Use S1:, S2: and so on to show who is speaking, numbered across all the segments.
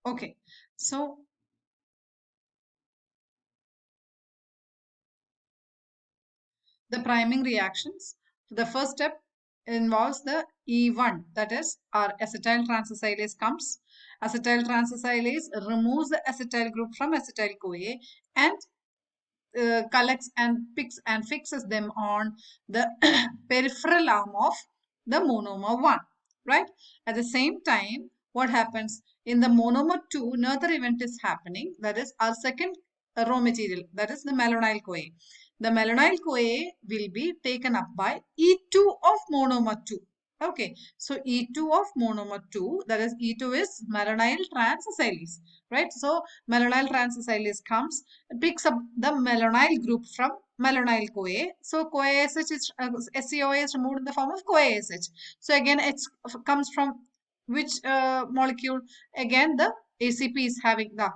S1: Okay, so the priming reactions. The first step involves the E1, that is, our acetyl transacylase comes. Acetyl transacylase removes the acetyl group from acetyl CoA and collects and picks and fixes them on the peripheral arm of the monomer 1, right? At the same time, what happens in the monomer 2, another event is happening, that is our second raw material, that is the malonyl CoA. The malonyl CoA will be taken up by E2 of monomer 2. Okay, so E2 of monomer 2, that is E2 is malonyl transacylase, right? So malonyl transacylase comes, picks up the malonyl group from malonyl CoA. So CoA SH is SCOA is removed in the form of CoA SH. So again, it comes from which molecule? Again, the ACP is having the.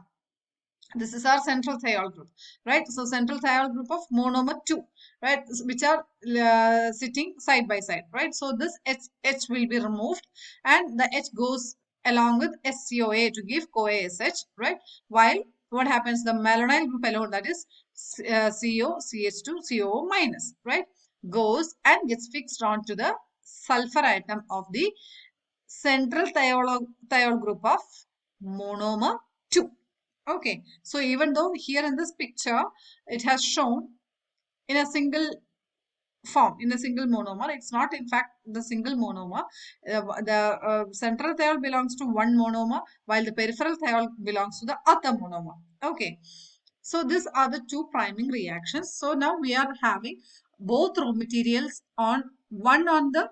S1: This is our central thiol group, right? So central thiol group of monomer 2, right? Which are sitting side by side, right? So this H will be removed and the H goes along with SCOA to give CoA SH, right? While what happens, the malonyl group alone, that is CO, CH2, COO minus, right? Goes and gets fixed onto the sulfur atom of the central thiol group of monomer 2. Okay, so even though here in this picture it has shown in a single form, in a single monomer, it's not in fact the single monomer. The central thiol belongs to one monomer while the peripheral thiol belongs to the other monomer. Okay, so these are the two priming reactions. So now we are having both raw materials on one on the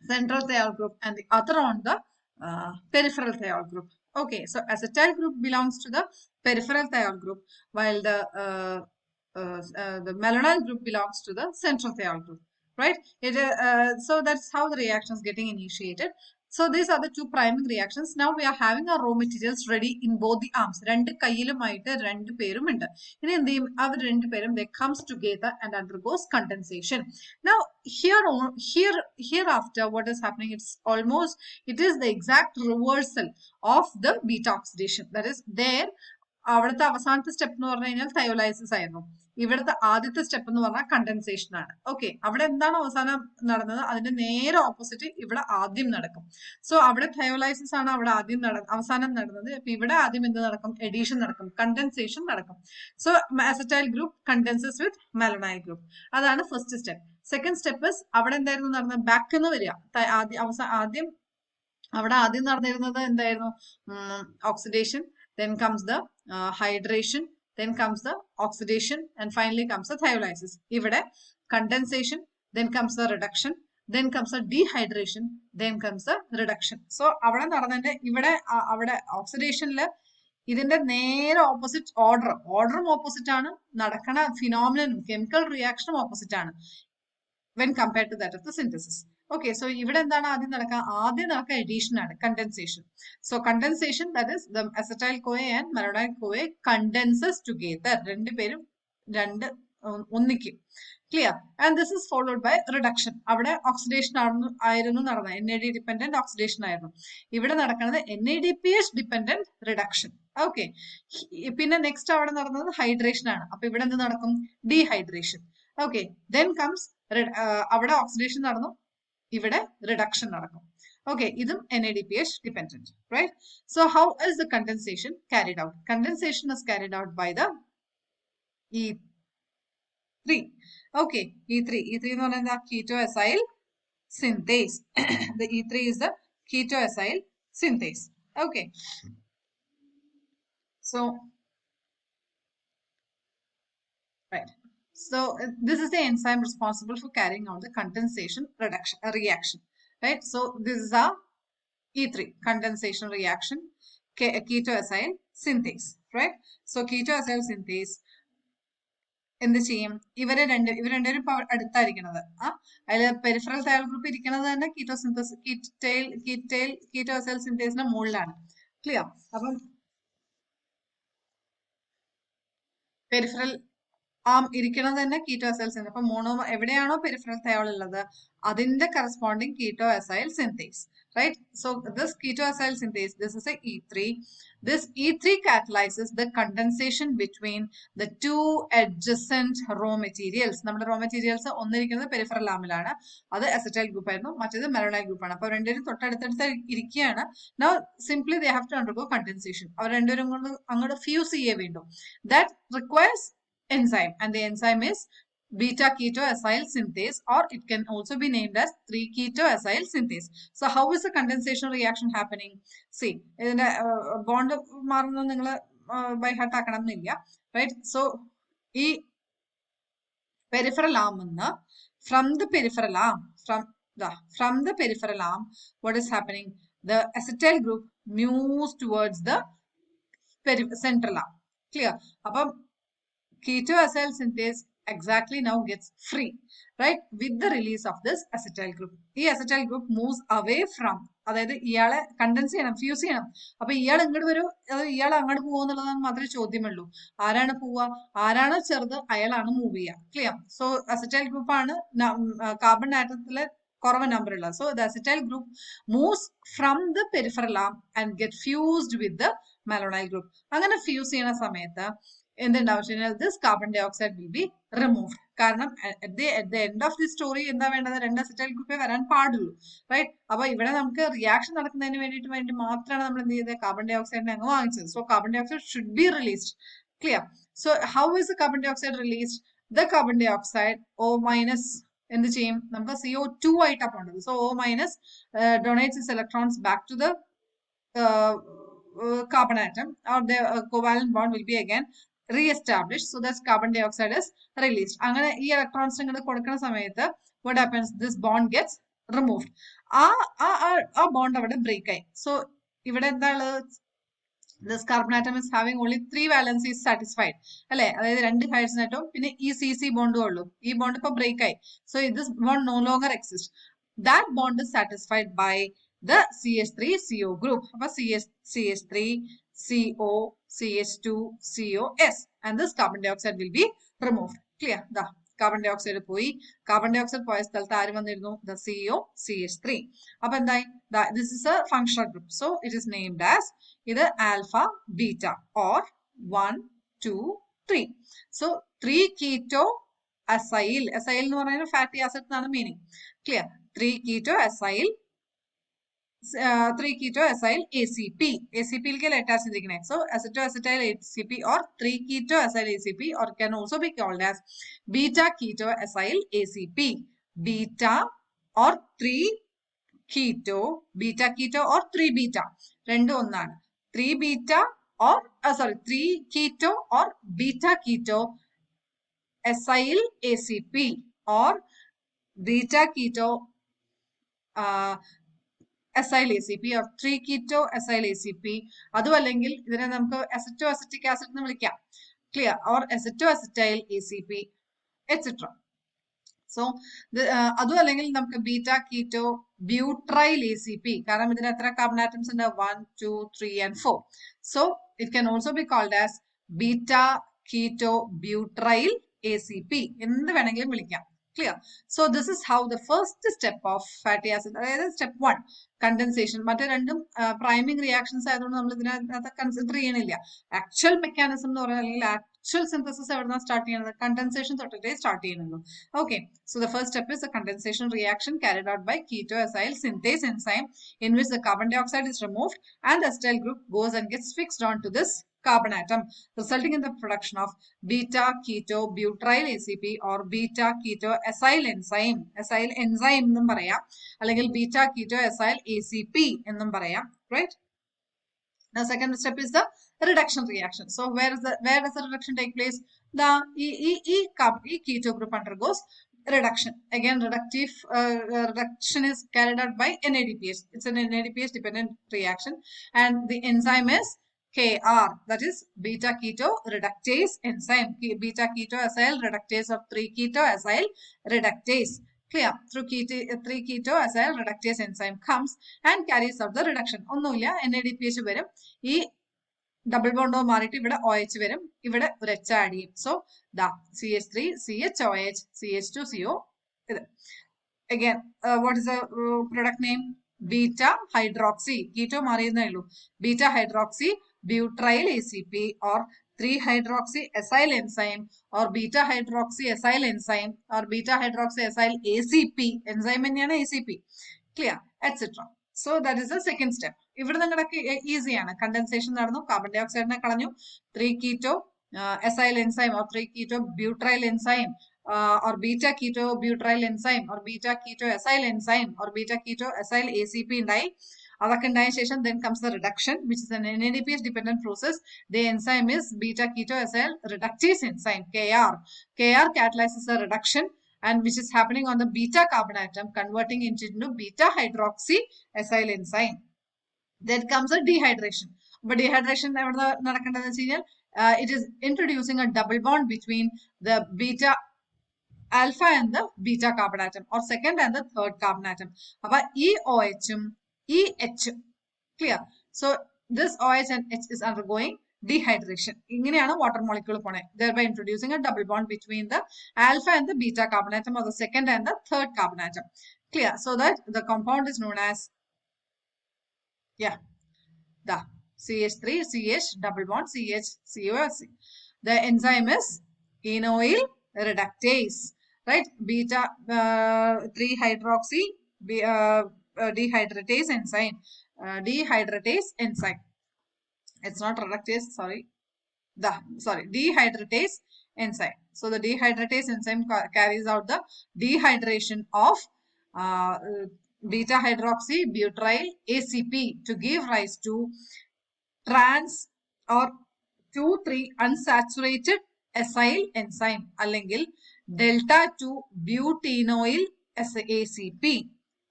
S1: central thiol group and the other on the peripheral thiol group. Okay, so acetyl group belongs to the peripheral thiol group, while the malonyl group belongs to the central thiol group, right? So that's how the reaction is getting initiated. So these are the two priming reactions. Now we are having our raw materials ready in both the arms. രണ്ട് കയ്യിലുമായിട്ട് രണ്ട് പേരും ഉണ്ട്. ഇനി എന്ത് ചെയ്യും? അവർ രണ്ടുപേരും they comes together and undergoes condensation. Now hereafter what is happening? It is the exact reversal of the beta oxidation. That is there. അവിടുത്തെ അവസാനത്തെ സ്റ്റെപ്പ് എന്ന് പറഞ്ഞു കഴിഞ്ഞാൽ തയോലൈസിസ് ആയിരുന്നു. ഇവിടുത്തെ ആദ്യത്തെ സ്റ്റെപ്പ് എന്ന് പറഞ്ഞാൽ കണ്ടൻസേഷൻ ആണ്. ഓക്കെ, അവിടെ എന്താണ് അവസാനം നടന്നത് അതിന്റെ നേരെ ഓപ്പോസിറ്റ് ഇവിടെ ആദ്യം നടക്കും. സോ അവിടെ തയോലൈസിസ് ആണ് അവിടെ അവസാനം നടന്നത്. അപ്പൊ ഇവിടെ ആദ്യം എന്ത് നടക്കും? എഡീഷൻ നടക്കും, കണ്ടൻസേഷൻ നടക്കും. സോ അസറ്റൈൽ ഗ്രൂപ്പ് കണ്ടൻസസ് വിത്ത് മാലനൈൽ ഗ്രൂപ്പ്. അതാണ് ഫസ്റ്റ് സ്റ്റെപ്പ്. സെക്കൻഡ് സ്റ്റെപ്പ് അവിടെ എന്തായിരുന്നു നടന്നത്? ബാക്ക് എന്ന് വരിക. ആദ്യം നടന്നിരുന്നത് എന്തായിരുന്നു? Oxidation, then comes the hydration, then comes the oxidation, and finally comes the thiolysis. Ivide condensation, then comes the reduction, then comes the dehydration, then comes the reduction. So avada nadanninte avade oxidation le ഇതിന്റെ നേരെ opposite ഓർഡറും opposite ആണ്, നടക്കണ ഫിനോമിനനും chemical റിയാക്ഷനും opposite ആണ് when compared to that of the synthesis. Okay, so ഇവിടെ എന്താണ് ആദ്യം നടക്കുക? addition ആണ്, condensation. So condensation, that is the acetyl CoA and malonyl CoA condenses together. രണ്ടുപേരും ഒന്നിക്കും. Clear? And this is followed by reduction. അവിടെ oxidation ആയിരുന്നു നടന്നത്, NAD dependent oxidation ആയിരുന്നു. ഇവിടെ നടക്കുന്നത് NADPH dependent reduction. Okay, പിന്നെ നെക്സ്റ്റ് അവിടെ നടന്നത് ഹൈഡ്രേഷൻ ആണ്. അപ്പൊ ഇവിടെ എന്ത് നടക്കും? ഡീഹൈഡ്രേഷൻ. Okay, then comes അവിടെ ഓക്സിഡേഷൻ നടന്നു, ഇവിടെ റിഡക്ഷൻ നടക്കും. Okay, ഇതും NADPH dependent, right? So how is the condensation carried out? Condensation is carried out by the E3. Okay, E3 എന്ന് പറഞ്ഞാൽ എന്താ? Ketoacyl synthase. The E3 is the ketoacyl synthase. Okay, so right. So this is the enzyme responsible for carrying out the condensation reaction, right? So this is our E3 condensation reaction, ketoacyl synthase, right? So ketoacyl synthase എന്ത് ചെയ്യും? ഇവർ രണ്ടുപേരും അടുത്തായിരിക്കണത്. അതിൽ peripheral Thayil group ഇരിക്കുന്നത് തന്നെ കീറ്റോഅസൈൽ സിന്തേസിന്റെ മുകളിലാണ്. Clear? അപ്പം peripheral ഇരിക്കുന്നത് തന്നെ കീറ്റോഅസൈൽ സിന്തേസ്. അപ്പൊ എവിടെയാണോ പെരിഫറൽ തയോൾ ഉള്ളത് അതിന്റെ corresponding ketoacyl synthase. right? So this ketoacyl synthase, this is a E3. This E3 catalyzes the condensation between the two adjacent raw materials. നമ്മുടെ raw materials ഒന്നിരിക്കുന്നത് പെരിഫറൽ ലാമിലാണ്, അത് acetyl group ആയിരുന്നു, മറ്റേത് മെലനൈൽ group ആണ്. അപ്പോൾ രണ്ടുപേരും തൊട്ടടുത്തടുത്ത് ഇരിക്കുകയാണ്. Now simply they have to undergo condensation. അവർ രണ്ടുപേരും കൊണ്ട് അങ്ങോട്ട് ഫ്യൂസ് ചെയ്യേ വേണ്ടു. That requires enzyme, and the enzyme is beta ketoacyl synthase, or it can also be named as 3 ketoacyl synthase. So how is the condensation reaction happening? See, ഇതിന്റെ bond മാറുന്നത് നിങ്ങൾ by heart ആക്കണം എന്നില്ല, right? So ഈ peripheral arm from the peripheral arm, from the peripheral arm, what is happening? The acetyl group moves towards the central arm. Clear? Appo ketoacyl synthase exactly now gets free, right, with the release of this acetyl group. This acetyl group moves away from, അതായത് ഇയാളെ contents ചെയ്യണം, fuse ചെയ്യണം. അപ്പൊ ഇയാൾ ഇങ്ങോട്ട് വരും, ഇയാൾ അങ്ങോട്ട് പോകുന്നുള്ളതാണ് മാത്രമേ ചോദ്യമുള്ളൂ. ആരാണ് പോവുക, ആരാണ് ചെറുത്, അയാളാണ് മൂവ് ചെയ്യുക. ക്ലിയർ? സോ അസറ്റൈൽ ഗ്രൂപ്പ് ആണ് കാർബൺ ആറ്റത്തിലെ കുറവ് നമ്പർ ഉള്ളത്. So the acetyl group moves from the peripheral arm and get fused with the malonyl group. അങ്ങനെ ഫ്യൂസ് ചെയ്യുന്ന സമയത്ത് എന്തുണ്ടാവും? This carbon dioxide will be removed. കാരണം at the end of the story എന്താ വേണ്ടത്? രണ്ട് acetyl ഗ്രൂപ്പേ വരാൻ പാടുള്ളൂ, റൈറ്റ്? അപ്പൊ ഇവിടെ നമുക്ക് റിയാക്ഷൻ നടക്കുന്നതിന് വേണ്ടി മാത്രമാണ് നമ്മൾ എന്ത് ചെയ്തത്? കാർബൺ ഡൈ ഓക്സൈഡിനെ അങ്ങ് വാങ്ങിച്ചത്. So carbon dioxide should be released. Clear? So how is the carbon dioxide released? The carbon dioxide O minus എന്ത് ചെയ്യും? നമുക്ക് CO2 ആയിട്ടാണ് പോകേണ്ടത്. So O minus donates its electrons back to the carbon atom, or the covalent bond will be again re-established. So that carbon dioxide is released. അങ്ങനെ ഈ electrons ഇങ്ങോട്ട് കൊടുക്കുന്ന സമയത്ത് what happens? This bond gets removed. ആ bond അവിടെ break ആയി. So ഇവിടെ എന്താണ്? This carbon atom is having only 3 valencies satisfied. അല്ലെ? അതായത് 2 ഹൈഡ്രജൻ പിന്നെ ഈ CC ബോണ്ടും ഉള്ളൂ. ഈ ബോണ്ട് ഇപ്പൊ ബ്രേക്ക് ആയി. So this bond no longer exists. That bond is satisfied by the CH3CO group. അപ്പൊ CH3, CO, CH2, COS, and this carbon dioxide will be removed. Clear? The carbon dioxide പോയി. carbon dioxide പോയ സ്ഥലത്ത് ആര് വന്നിരുന്നു? The CO, CH3. അപ്പൊ എന്തായി? This is a functional group. So it is named as ഇത് alpha, beta, or 1, 2, 3. So 3 keto acyl. Acyl എന്ന് പറയുന്നത് fatty acid എന്നാണ് meaning. Clear? 3 keto acyl 3 ketoacyl ACP. ACP യിലേക്ക് ലെറ്റേഴ്സ് ഇരിക്കുന്നത്. So acetoacetyl ACP or 3 ketoacyl ACP, or can also be called as beta ketoacyl ACP. Beta or 3 keto, beta keto or 3 beta. രണ്ടും ഒന്നാണ്. 3 beta or 3 keto or beta keto acyl ACP or beta keto acyl ACP or 3 keto acyl ACP. അതും അല്ലെങ്കിൽ ഇതിനെ നമുക്ക് acetoacetic acid എന്ന് വിളിക്കാം. Clear? Or acetoacetyl ACP, etc. So അതും അല്ലെങ്കിൽ നമുക്ക് ബീറ്റ കീറ്റോ ബ്യൂട്രൈൽ ACP. കാരണം ഇതിന് എത്ര കാർബൺ ആറ്റംസ് ഉണ്ട്? 1, 2, 3 and 4. So it can also be called as beta keto butyryl ACP. എന്ത് വേണമെങ്കിലും വിളിക്കാം. Clear? So this is how the first step of fatty acid, അതായത് step 1, condensation. മറ്റേ രണ്ടും priming reactions ആയതുകൊണ്ട് നമ്മൾ ഇതിനകത്ത് കൺസിഡർ ചെയ്യണില്ല. ആക്ച്വൽ മെക്കാനിസം എന്ന് പറഞ്ഞാൽ അല്ലെങ്കിൽ ആക്ച്വൽ സിന്തസിസ് എവിടുന്നാണ് സ്റ്റാർട്ട് ചെയ്യുന്നത്? കണ്ടൻസേഷൻ തൊട്ടിട്ടേ സ്റ്റാർട്ട് ചെയ്യുന്നുള്ളൂ. Okay, so the first step is the condensation reaction carried out by ketoacyl synthase enzyme, in which the carbon dioxide is removed and the acetyl group goes and gets fixed onto this carbon atom, resulting in the production of beta keto butyryl ACP or beta keto acyl enzyme. Acyl enzyme എന്നും പറയാം, അല്ലെങ്കിൽ beta keto acyl ACP എന്നും പറയാം, right? The second step is the reduction reaction. So where does the reduction take place? The keto group undergoes reduction. Again, reduction is carried out by NADPH. It's an NADPH dependent reaction, and the enzyme is KR, that is beta keto reductase enzyme. Beta keto acyl reductase of 3 keto acyl reductase. Clear? Through 3 keto acyl reductase enzyme comes and carries out the reduction. ഒന്നുമില്ല, NADPH വരും, ഈ double ബോണ്ടോ മാറിയിട്ട് ഇവിടെ OH വരും, ഇവിടെ ഒരു H add ചെയ്യും. So CH3 CHOH CH2CO. ഇത് again what is the product name? beta hydroxy keto മാറിയെന്നേ ഉള്ളൂ beta hydroxy butyryl ACP or 3-hydroxy acyl enzyme or beta hydroxy acyl enzyme or beta hydroxy acyl ACP enzyme തന്നെയാണ് ACP clear etc. So that is the second step. ഇവിടെ നിങ്ങളൊക്കെ easy ആണ് condensation നടന്നു carbon dye ഓക്സൈഡിനെ കളഞ്ഞു 3 keto acyl enzyme or 3 keto butyryl enzyme or beta keto butyryl enzyme or beta keto acyl enzyme or beta keto acyl ACP ഉണ്ടായി അതൊക്കെ ഉണ്ടായ ശേഷം then comes the reduction which is an NADPH dependent process. The enzyme is beta keto acyl reductase enzyme KR. KR catalyzes the reduction and which is happening on the beta carbon atom converting it into beta hydroxy acyl enzyme. Then comes the dehydration. But dehydration it is introducing a double bond between the beta alpha and the beta carbon atom or second and the third carbon atom. But EOH EH clear. So this OH and H is undergoing dehydration. ഇങ്ങനെയാണ് water molecule പോണേ thereby introducing a double bond between the alpha and the beta carbon atom or the second and the third carbon atom. Clear. So that the compound is known as the CH3 CH double bond CH COC. The enzyme is enoyl reductase, right? Beta 3-hydroxy dehydratase enzyme. Dehydratase enzyme. It's not reductase, dehydratase enzyme. So the dehydratase enzyme carries out the dehydration of beta hydroxy butyryl ACP to give rise to trans or 2,3 unsaturated acyl enzyme അല്ലെങ്കിൽ delta 2 butynoyl ACP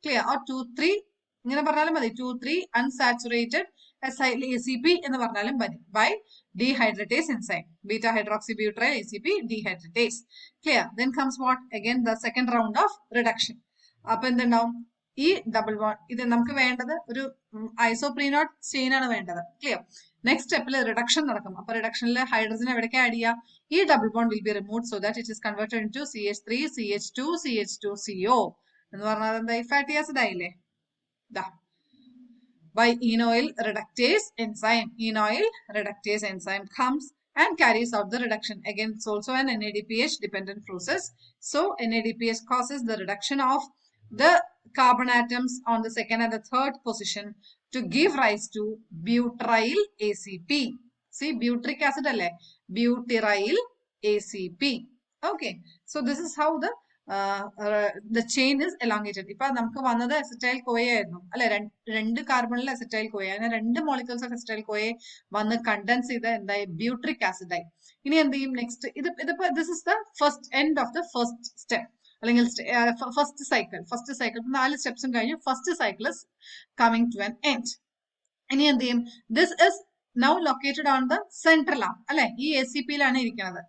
S1: clear or 2,3 ഇങ്ങനെ പറഞ്ഞാലും മതി 2,3 unsaturated acyl ACP എന്ന് പറഞ്ഞാലും മതി by dehydratase enzyme beta hydroxybutyryl ACP dehydratase clear. Then comes what again the second round of reduction. അപ്പൊ എന്തുണ്ടാവും ഈ ഡബിൾ ബോണ്ട് ഇത് നമുക്ക് വേണ്ടത് ഒരു ഐസോപ്രീനോട്ട് ചെയിൻ ആണ് വേണ്ടത് ക്ലിയർ. നെക്സ്റ്റ് സ്റ്റെപ്പിൽ റിഡക്ഷൻ നടക്കും. അപ്പൊ റിഡക്ഷനിൽ ഹൈഡ്രജൻ എവിടേക്ക് ആഡ് ചെയ്യുക? ഈ double bond will be remove so that it is converted into CH3 CH2 CH2 CO എന്ന് പറഞ്ഞാൽ എന്തായി ഫാറ്റി ആസിഡ് ആയില്ലേ. By enoyl reductase enzyme. Enoyl reductase enzyme comes and carries out the reduction. Again, it's also an NADPH dependent process. So NADPH causes the reduction of the carbon atoms on the second and the third position to give rise to butyryl ACP. See, butyric acid alle, butyryl ACP. Okay, so this is how the chain is elongated. ഇപ്പൊ നമുക്ക് വന്നത് acetyl Koya ആയിരുന്നു അല്ലെ, രണ്ട് കാർബണിൽ acetyl Koya, അങ്ങനെ രണ്ട് molecules of acetyl കോയെ വന്ന് contents ചെയ്ത് എന്തായി ബ്യൂട്രിക് ആസിഡ് ആയി. ഇനി എന്ത് ചെയ്യും നെക്സ്റ്റ്? ഇതിപ്പോ this is the first end of the first step അല്ലെങ്കിൽ ഫസ്റ്റ് സൈക്കിൾ. 4 സ്റ്റെപ്സും കഴിഞ്ഞ് first cycle is coming to an end. ഇനി എന്ത് ചെയ്യും? This is now located on the central arm അല്ലെ, ഈ ACP യിലാണ് ഇരിക്കുന്നത്.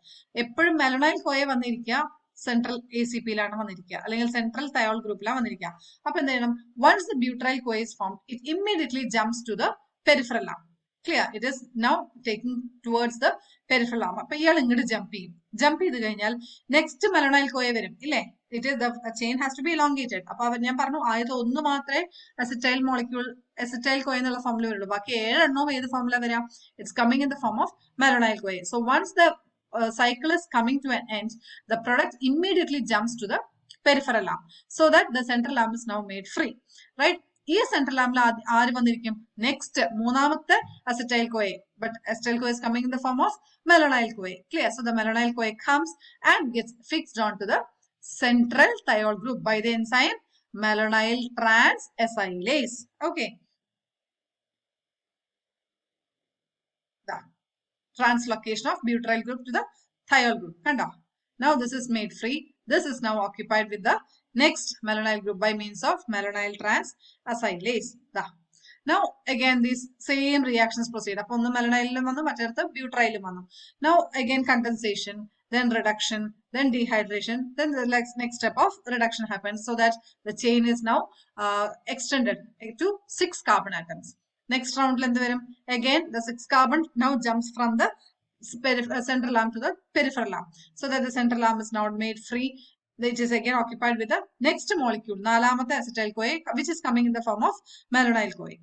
S1: എപ്പോഴും മെലനൈൽ കോയ വന്നിരിക്കുക സെൻട്രൽ ACP-യിലാണ് വന്നിരിക്കുക അല്ലെങ്കിൽ സെൻട്രൽ തയോൾ ഗ്രൂപ്പിലാണ് വന്നിരിക്കുക. അപ്പൊ എന്ത് ചെയ്യണം? Once the butyryl CoA is formed it immediately jumps to the peripheral arm. Clear? It is now taking towards the peripheral arm. അപ്പൊ ഇയാൾ ഇങ്ങോട്ട് ജമ്പ് ചെയ്യും. ജമ്പ് ചെയ്ത് കഴിഞ്ഞാൽ നെക്സ്റ്റ് മെലനൈൽ കോയ വരും ഇല്ലേ? It is the chain has to be elongated. അപ്പൊ ഞാൻ പറഞ്ഞു ആയത് ഒന്ന് മാത്രമേ അസറ്റൈൽ മോളിക്യൂൾ അസറ്റൈൽ കോയ എന്നുള്ള ഫോമിൽ വരുള്ളൂ. ബാക്കി 7 എണ്ണവും ഏത് ഫോമിലാണ് വരാം? It's coming in the form of malonyl CoA. So once the cycle is coming to an end, the product immediately jumps to the peripheral arm so that the central arm is now made free, right? ഈ central ആമിൽ ആര് വന്നിരിക്കും? Next മൂന്നാമത്തെ acetyl Koya. But acetyl Koya is coming in the form of malonyl CoA. Clear? So the malonyl CoA comes and gets fixed onto the central thiol group by the enzyme malonyl transacylase. Okay. Translocation of butyryl group to the thiol group. Now this is made free. This is now occupied with the next malonyl group by means of malonyl transacylase. Now again these same reactions proceed. Upon the malonyl butyryl. Now again condensation, then reduction, then dehydration, then the next step of reduction happens so that the chain is now extended to 6 carbon atoms. Next round again the 6 carbon now jumps from the central arm to the peripheral arm so that the central arm is now made free. which is again occupied with the next molecule, നാലാമത്തെ acetyl CoA, which is coming in the form of malonyl CoA.